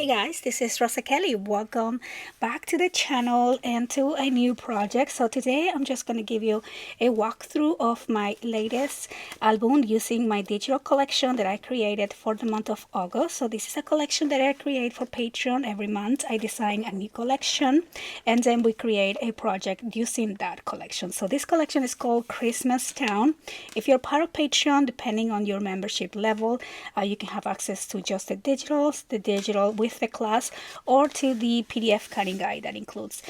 Hey guys, this is Rosa Kelly. Welcome back to the channel and to a new project. So today I'm just going to give you a walkthrough of my latest album using my digital collection that I created for the month of August. So this is a collection that I create for Patreon. Every month I design a new collection and then we create a project using that collection. So this collection is called Christmas Town. If you're part of Patreon, depending on your membership level, you can have access to just the digital with the class, or to the PDF cutting guide that includes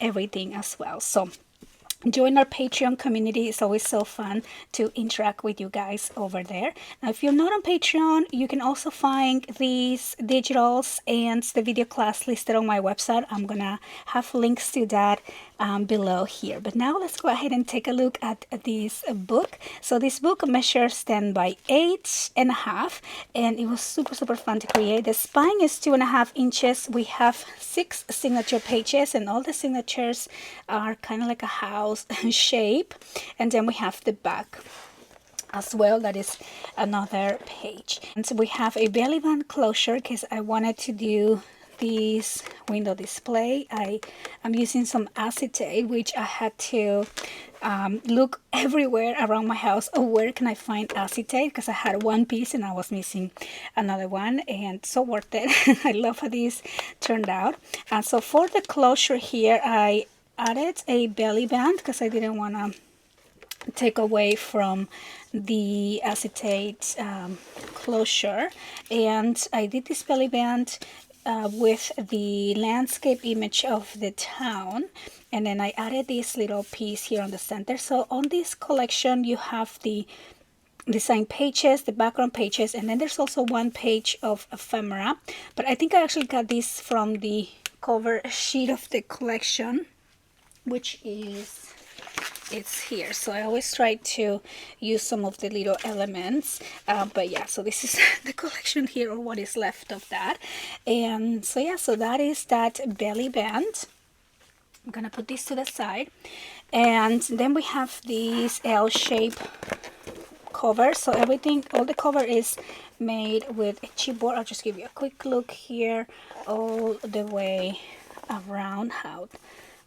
everything as well. So join our Patreon community. It's always so fun to interact with you guys over there. Now, if you're not on Patreon, you can also find these digitals and the video class listed on my website. I'm gonna have links to that below here. But now let's go ahead and take a look at this book. So this book measures 10 by 8.5, and it was super fun to create. The spine is 2.5 inches. We have 6 signature pages, and all the signatures are kind of like a house shape. And then we have the back as well, that is another page. And so we have a belly band closure because I wanted to do this window display. I'm using some acetate, which I had to look everywhere around my house. Oh, where can I find acetate? Because I had one piece and I was missing another one, and so worth it. I love how these turned out. And so for the closure here, I added a belly band because I didn't want to take away from the acetate closure, and I did this belly band with the landscape image of the town, and then I added this little piece here on the center. So on this collection you have the design pages, the background pages, and then there's also one page of ephemera, but I think I actually got this from the cover sheet of the collection, which is it's here. So I always try to use some of the little elements, but yeah, so this is the collection here, or what is left of that. And so yeah, so that is that belly band. I'm gonna put this to the side, and then we have these L-shape cover. So everything, all the cover is made with a chipboard. I'll just give you a quick look here all the way around how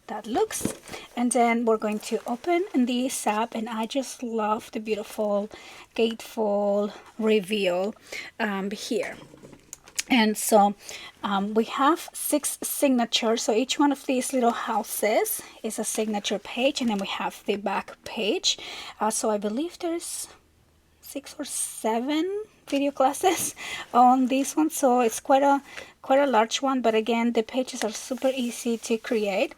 that looks. And then we're going to open this up, and I just love the beautiful gatefold reveal here. And so we have 6 signatures, so each one of these little houses is a signature page, and then we have the back page. So I believe there's 6 or 7 video classes on this one, so it's quite a large one, but again, the pages are super easy to create.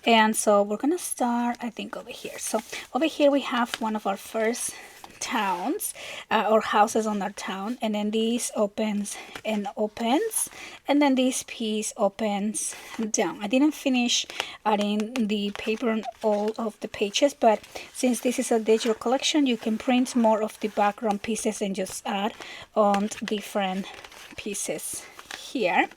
And so we're gonna start, I think, over here. So over here we have one of our first towns or houses on our town, and then this opens and opens, and then this piece opens down. I didn't finish adding the paper on all of the pages, but since this is a digital collection, you can print more of the background pieces and just add on different pieces here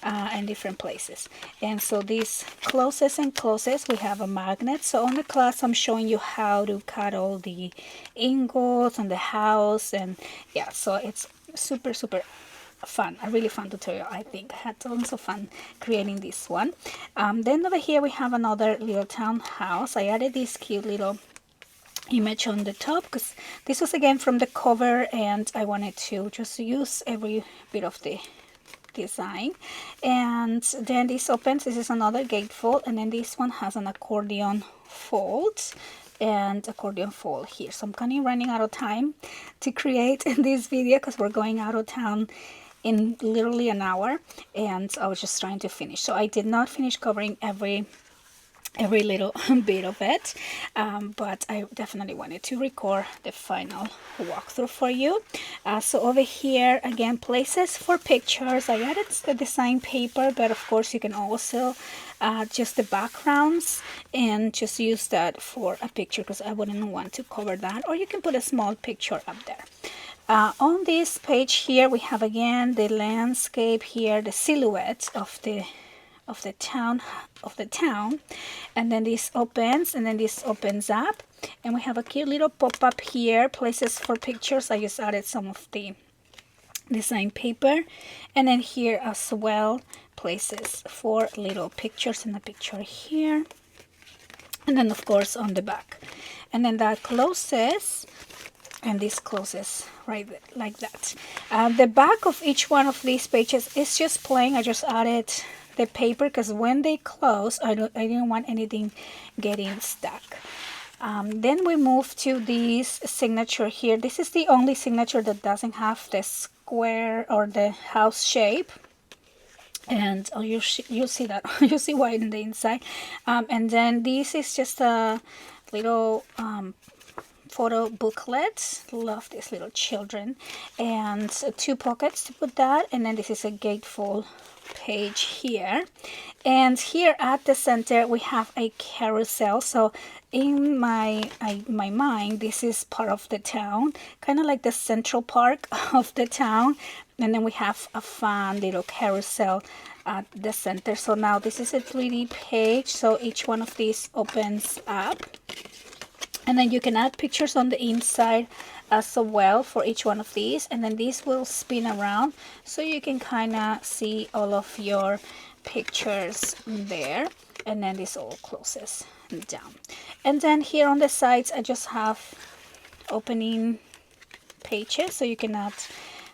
and different places. And so this closes and closes. We have a magnet. So on the class I'm showing you how to cut all the ingots on the house, and yeah, so it's super fun, a really fun tutorial. I think I had tons of fun creating this one. Then over here we have another little townhouse. I added this cute little image on the top because this was again from the cover, and I wanted to just use every bit of the design. And then this opens. This is another gatefold, and then this one has an accordion fold and accordion fold here. So I'm kind of running out of time to create this video because we're going out of town in literally an hour, and I was just trying to finish. So I did not finish covering every little bit of it, but I definitely wanted to record the final walkthrough for you. So over here again, places for pictures. I added the design paper, but of course you can also just the backgrounds and just use that for a picture because I wouldn't want to cover that, or you can put a small picture up there. On this page here we have again the landscape here, the silhouette of the town, and then this opens, and then this opens up, and we have a cute little pop-up here, places for pictures. I just added some of the design paper. And then here as well, places for little pictures, in a picture here, and then of course on the back. And then that closes, and this closes right like that. The back of each one of these pages is just plain. I just added the paper because when they close, I didn't want anything getting stuck. Then we move to this signature here. This is the only signature that doesn't have the square or the house shape. And you'll see that. You'll see white in the inside. And then this is just a little photo booklet. Love these little children. And 2 pockets to put that. And then this is a gatefold page here. And here at the center we have a carousel. So in my mind, this is part of the town, kind of like the central park of the town. And then we have a fun little carousel at the center. So now this is a 3D page, so each one of these opens up, and then you can add pictures on the inside as well for each one of these. And then these will spin around so you can kind of see all of your pictures there. And then this all closes down. And then here on the sides I just have opening pages, so you can add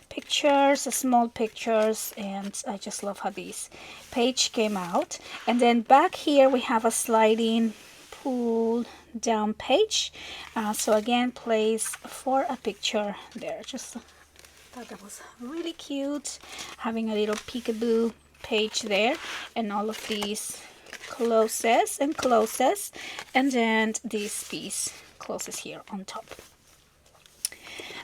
pictures, small pictures, and I just love how this page came out. And then back here we have a sliding pull down page, so again, place for a picture there. Just thought that was really cute, having a little peekaboo page there, and all of these closes and closes, and then this piece closes here on top.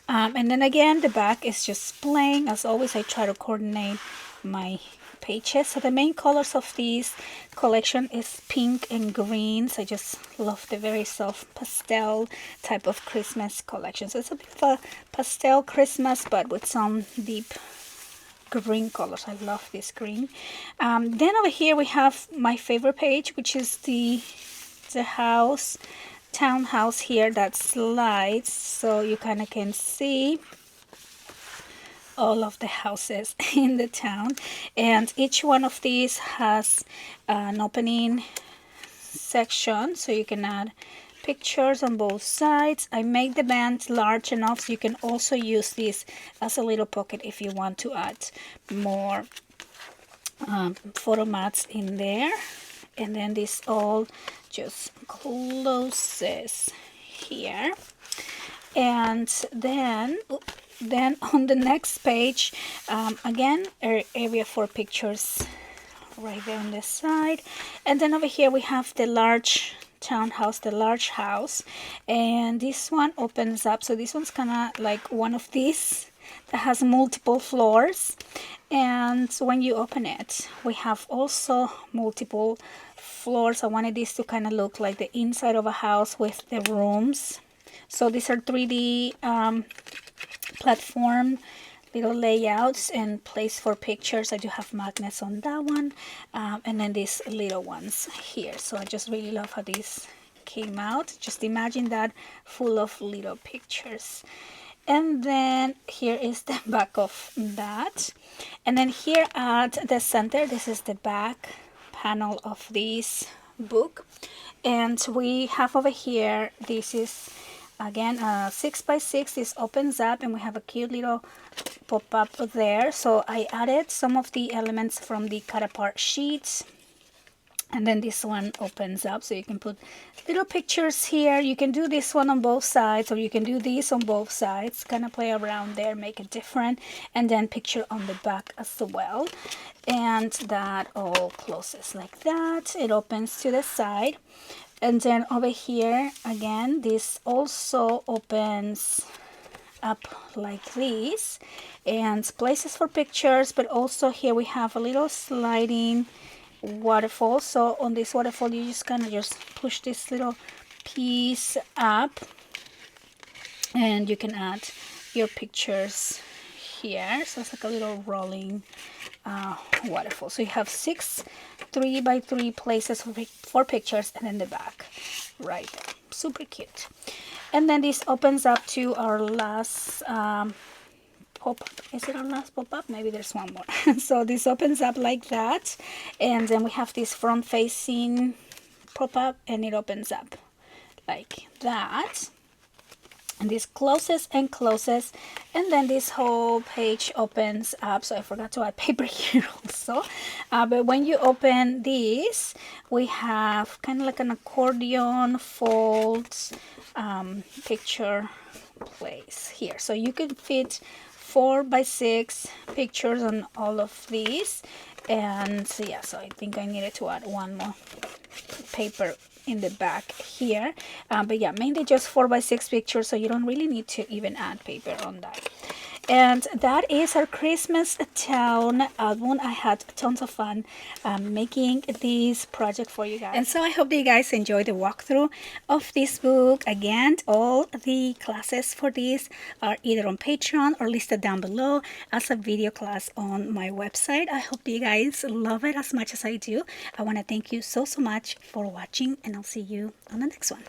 And then again, the back is just plain. As always, I try to coordinate my pages. So the main colors of this collection is pink and greens. I just love the very soft pastel type of Christmas collection. So it's a bit of a pastel Christmas, but with some deep green colors. I love this green. Then over here we have my favorite page, which is the townhouse here that slides, so you kind of can see all of the houses in the town. And each one of these has an opening section, so you can add pictures on both sides. I make the band large enough so you can also use this as a little pocket if you want to add more photo mats in there. And then this all just closes here. And then on the next page, again, area for pictures right there on the side. And then over here we have the large townhouse, the large house, and this one opens up. So this one's kind of like one of these that has multiple floors, and when you open it, we have also multiple floors. I wanted this to kind of look like the inside of a house with the rooms. So these are 3D platform little layouts and place for pictures. I do have magnets on that one, and then these little ones here. So I just really love how this came out. Just imagine that full of little pictures. And then here is the back of that. And then here at the center, this is the back panel of this book. And we have over here, this is again 6x6. This opens up and we have a cute little pop-up there. So I added some of the elements from the cut apart sheets. And then this one opens up, so you can put little pictures here. You can do this one on both sides, or you can do these on both sides, kind of play around there, make it different. And then picture on the back as well. And that all closes like that. It opens to the side. And then over here, again, this also opens up like this, and places for pictures. But also here we have a little sliding waterfall. So on this waterfall, you just kind of just push this little piece up, and you can add your pictures here. So it's like a little rolling waterfall. So you have 6 3x3 places for pictures, and then the back right there. Super cute. And then this opens up to our last pop-up. Is it our last pop-up? Maybe there's one more. So this opens up like that, and then we have this front-facing pop-up, and it opens up like that. And this closes and closes, and then this whole page opens up. So I forgot to add paper here also, but when you open this, we have kind of like an accordion folds picture place here, so you can fit 4 by 6 pictures on all of these. And so yeah, so I think I needed to add one more paper in the back here, but yeah, mainly just 4 by 6 pictures, so you don't really need to even add paper on that. And that is our Christmas Town album. I had tons of fun making this project for you guys. And so I hope that you guys enjoyed the walkthrough of this book. Again, all the classes for this are either on Patreon or listed down below as a video class on my website. I hope that you guys love it as much as I do. I want to thank you so much for watching, and I'll see you on the next one.